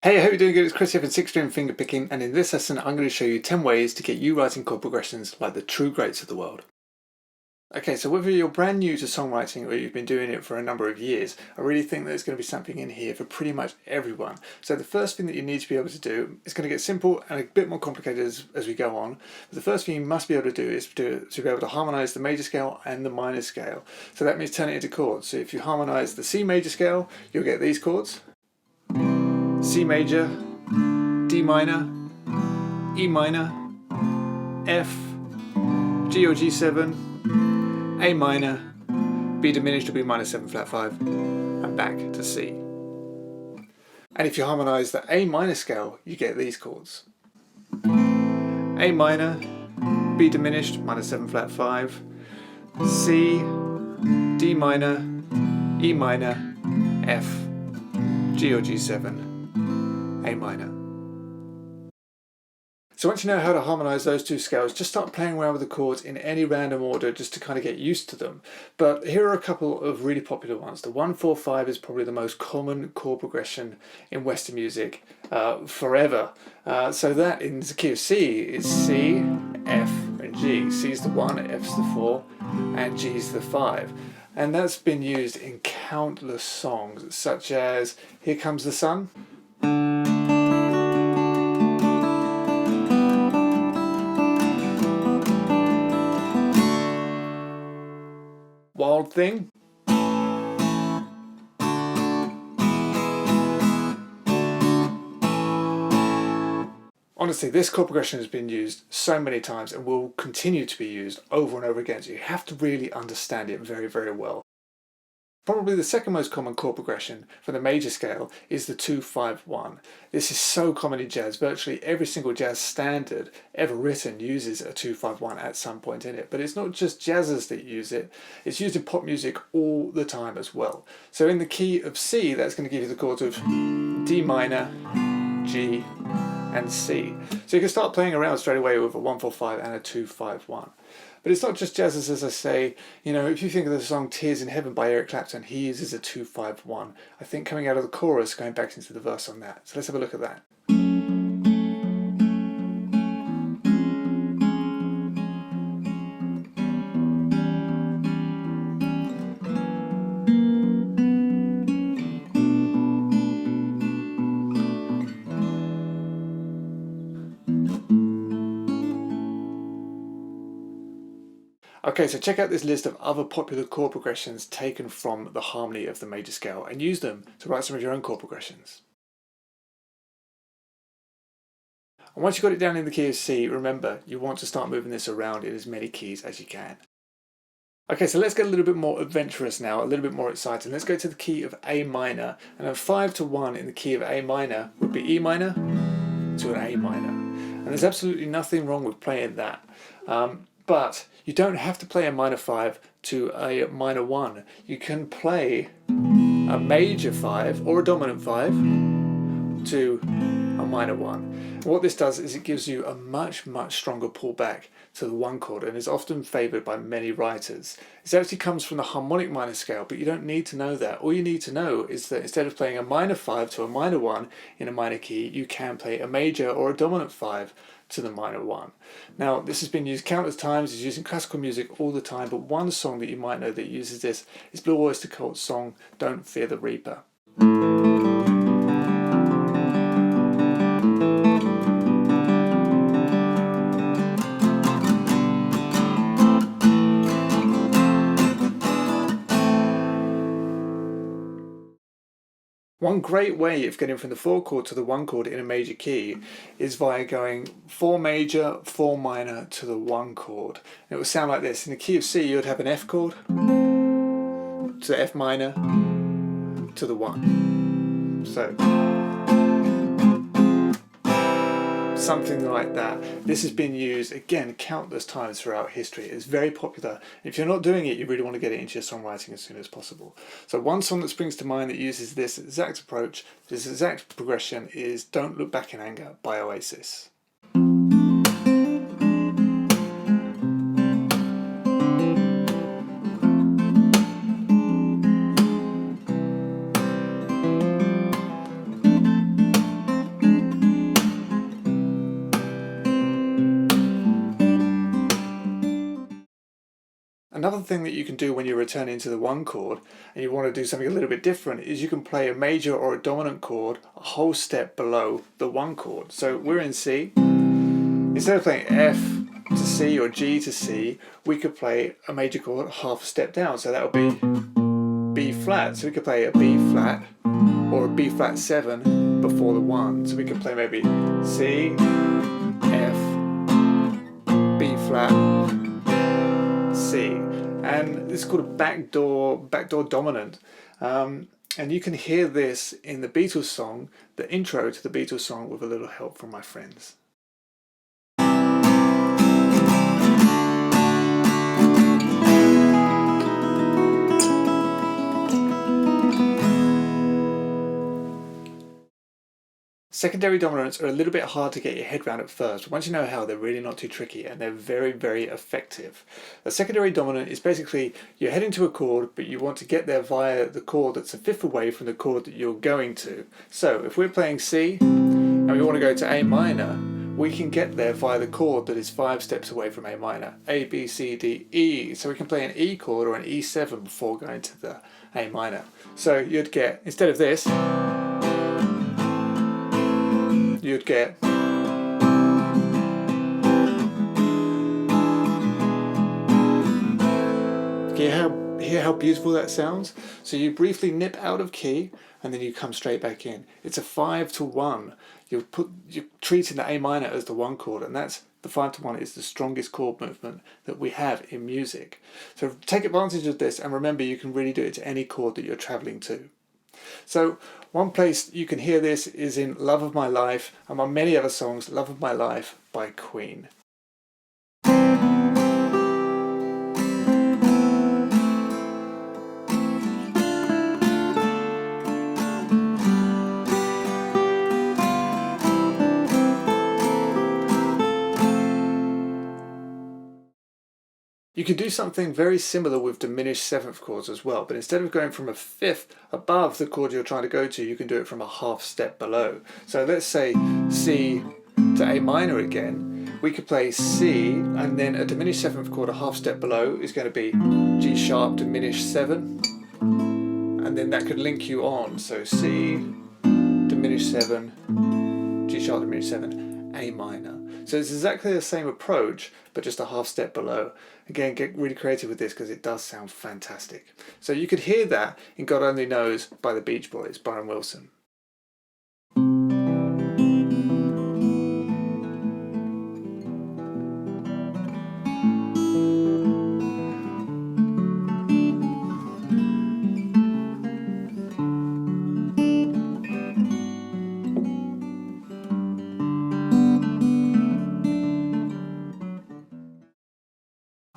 Hey, I hope you're doing good. It's Chris here from 6-string Fingerpicking, and in this lesson I'm going to show you 10 ways to get you writing chord progressions like the true greats of the world. Okay, so whether you're brand new to songwriting or you've been doing it for a number of years, I really think there's going to be something in here for pretty much everyone. So the first thing that you need to be able to do, is going to get simple and a bit more complicated as we go on, but the first thing you must be able to do is to be able to harmonize the major scale and the minor scale. So that means turn it into chords. So if you harmonize the C major scale, you'll get these chords: C major, D minor, E minor, F, G or G7, A minor, B diminished or B minor 7 flat 5, and back to C. And if you harmonise the A minor scale, you get these chords: A minor, B diminished, minor 7 flat 5, C, D minor, E minor, F, G or G7, A minor. So once you know how to harmonise those two scales, just start playing around with the chords in any random order just to kind of get used to them. But here are a couple of really popular ones. The 1-4-5 is probably the most common chord progression in Western music forever. So that in the key of C is C, F and G. C is the 1, F's the 4 and G is the 5. And that's been used in countless songs, such as Here Comes the Sun, Wild Thing, honestly, this chord progression has been used so many times and will continue to be used over and over again, so you have to really understand it very, very well. Probably the second most common chord progression for the major scale is the 2-5-1. This is so common in jazz. Virtually every single jazz standard ever written uses a 2-5-1 at some point in it. But it's not just jazzers that use it. It's used in pop music all the time as well. So in the key of C, that's going to give you the chords of D minor, G, and C. So you can start playing around straight away with a 1-4-5 and a 2-5-1. But it's not just jazzers, as I say. You know, if you think of the song Tears in Heaven by Eric Clapton, he uses a 2-5-1. I think coming out of the chorus, going back into the verse on that. So let's have a look at that. Okay, so check out this list of other popular chord progressions taken from the harmony of the major scale and use them to write some of your own chord progressions. And once you've got it down in the key of C, remember, you want to start moving this around in as many keys as you can. Okay, so let's get a little bit more adventurous now, a little bit more exciting. Let's go to the key of A minor, and a 5-1 in the key of A minor would be E minor to an A minor. And there's absolutely nothing wrong with playing that. But you don't have to play a minor 5 to a minor 1. You can play a major 5 or a dominant 5 to a minor 1. What this does is it gives you a much stronger pullback to the 1 chord and is often favoured by many writers. It actually comes from the harmonic minor scale, but you don't need to know that. All you need to know is that instead of playing a minor 5 to a minor 1 in a minor key, you can play a major or a dominant 5 to the minor 1. Now, this has been used countless times. It's used in classical music all the time, but one song that you might know that uses this is Blue Oyster Cult's song Don't Fear the Reaper. One great way of getting from the 4 chord to the 1 chord in a major key is via going 4 major, 4 minor to the 1 chord. And it will sound like this. In the key of C, you'd have an F chord to F minor to the 1. So something like that. This has been used again countless times throughout history. It's very popular. If you're not doing it, you really want to get it into your songwriting as soon as possible. So one song that springs to mind that uses this exact approach, this exact progression, is Don't Look Back in Anger by Oasis. thing that you can do when you're returning to the one chord and you want to do something a little bit different is you can play a major or a dominant chord a whole step below the one chord. So we're in C. Instead of playing F to C or G to C, we could play a major chord half a step down. So that would be B flat. So we could play a B flat or a B flat 7 before the 1. So we could play maybe C, F, B flat, C. And this is called a backdoor dominant. And you can hear this in the Beatles song, the intro to the Beatles song, with a little help from my friends. Secondary dominants are a little bit hard to get your head around at first, but once you know how, they're really not too tricky and they're very, very effective. A secondary dominant is basically you're heading to a chord, but you want to get there via the chord that's a fifth away from the chord that you're going to. So if we're playing C and we want to go to A minor, we can get there via the chord that is 5 steps away from A minor. A, B, C, D, E. So we can play an E chord or an E7 before going to the A minor. So you'd get, instead of this, you'd get Can you hear how beautiful that sounds? So you briefly nip out of key and then you come straight back in. It's a 5 to 1. You're treating the A minor as the 1 chord, and that's the 5 to 1 is the strongest chord movement that we have in music. So take advantage of this, and remember you can really do it to any chord that you're traveling to. So one place you can hear this is in Love of My Life, and on many other songs, Love of My Life by Queen. You can do something very similar with diminished seventh chords as well, but instead of going from a fifth above the chord you're trying to go to, you can do it from a half step below. So let's say C to A minor again. We could play C and then a diminished seventh chord a half step below is going to be G sharp diminished 7, and then that could link you on. So C diminished 7, G sharp diminished 7, A minor. So it's exactly the same approach, but just a half step below. Again, get really creative with this because it does sound fantastic. So you could hear that in God Only Knows by the Beach Boys, Brian Wilson.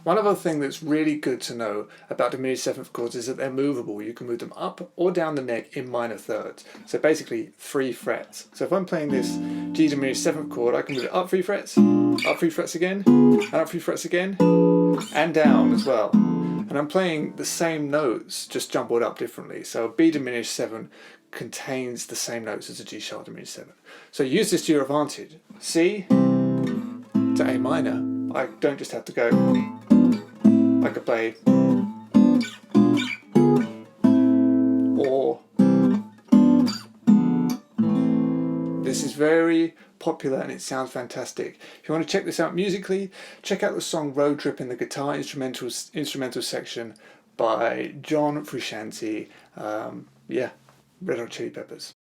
One other thing that's really good to know about diminished seventh chords is that they're movable. You can move them up or down the neck in minor thirds. So basically 3 frets. So if I'm playing this G diminished seventh chord, I can move it up 3 frets again, and up 3 frets again, and down as well. And I'm playing the same notes, just jumbled up differently. So a B diminished 7 contains the same notes as a G sharp diminished 7. So use this to your advantage. C to A minor, I don't just have to go. I could play or. This is very popular and it sounds fantastic. If you want to check this out musically, check out the song Road Trip in the guitar instrumental section by John Frusciante. Red Hot Chili Peppers.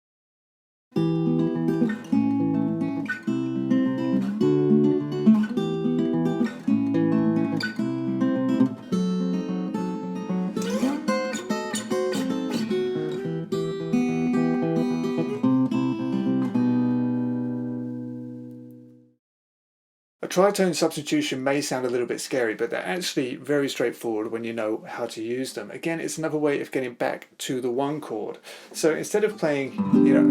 A tritone substitution may sound a little bit scary, but they're actually very straightforward when you know how to use them. Again, it's another way of getting back to the 1 chord. So instead of playing, a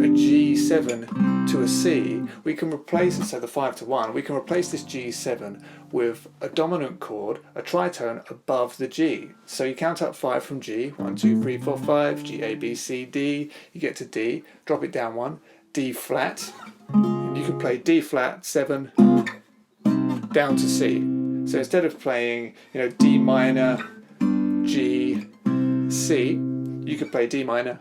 G7 to a C, we can replace it, so the 5 to 1, we can replace this G7 with a dominant chord, a tritone above the G. So you count up 5 from G, 1, 2, 3, 4, 5, G, A, B, C, D, you get to D, drop it down 1, D flat, and you can play D flat, 7, down to C. So instead of playing, D minor, G, C, you could play D minor,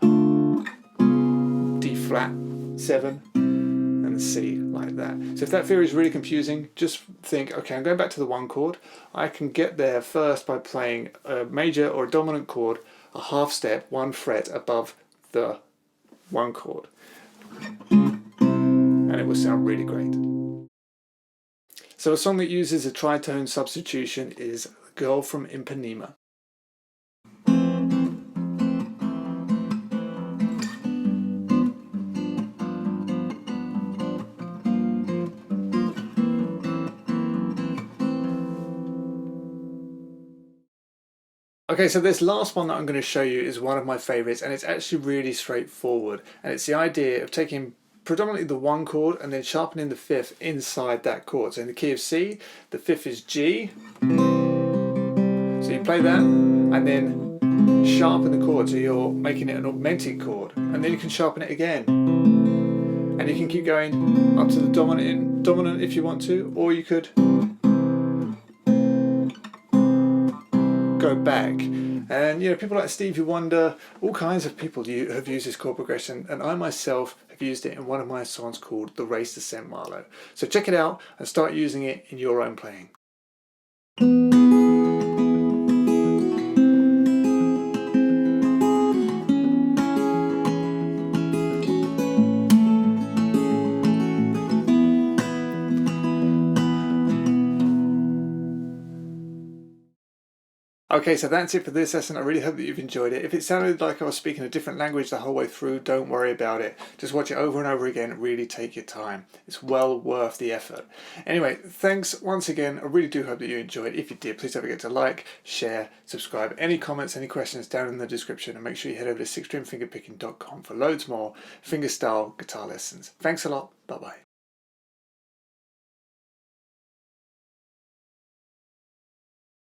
D flat, 7, and C like that. So if that theory is really confusing, just think, okay, I'm going back to the 1 chord. I can get there first by playing a major or a dominant chord a half step, 1 fret above the 1 chord. And it will sound really great. So a song that uses a tritone substitution is Girl from Ipanema. Okay, so this last one that I'm going to show you is one of my favorites, and it's actually really straightforward. And it's the idea of taking predominantly the 1 chord and then sharpening the 5th inside that chord. So in the key of C, the 5th is G. So you play that and then sharpen the chord, so you're making it an augmented chord. And then you can sharpen it again. And you can keep going up to the dominant if you want to, or you could go back. And you know, people like Stevie Wonder, all kinds of people have used this chord progression, and I myself have used it in one of my songs called The Race to St. Malo. So check it out and start using it in your own playing. Okay, so that's it for this lesson. I really hope that you've enjoyed it. If it sounded like I was speaking a different language the whole way through, don't worry about it. Just watch it over and over again. Really take your time. It's well worth the effort. Anyway, thanks once again. I really do hope that you enjoyed. If you did, please don't forget to like, share, subscribe. Any comments, any questions down in the description, and make sure you head over to 6stringfingerpicking.com for loads more fingerstyle guitar lessons. Thanks a lot. Bye-bye.